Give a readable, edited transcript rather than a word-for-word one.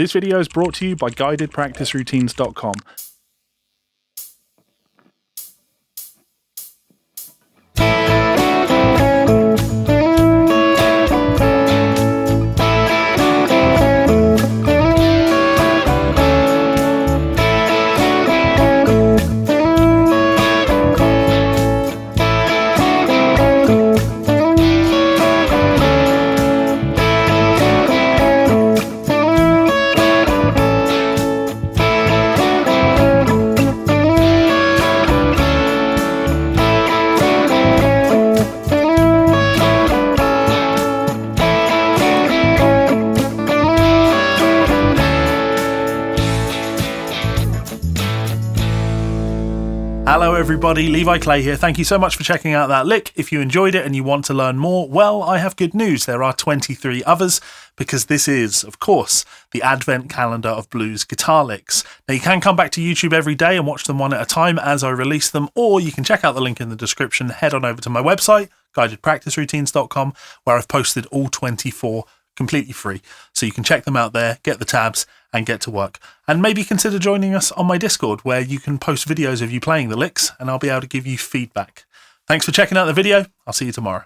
This video is brought to you by guidedpracticeroutines.com. Hello everybody, Levi Clay here. Thank you so much for checking out that lick. If you enjoyed it and you want to learn more, well, I have good news. There are 23 others because this is, of course, the advent calendar of blues guitar licks. Now you can come back to YouTube every day and watch them one at a time as I release them, or you can check out the link in the description, head on over to my website, guidedpracticeroutines.com, where I've posted all 24 completely free. So you can check them out there, get the tabs, and get to work. And maybe consider joining us on my Discord, where you can post videos of you playing the licks and I'll be able to give you feedback. Thanks for checking out the video. I'll see you tomorrow.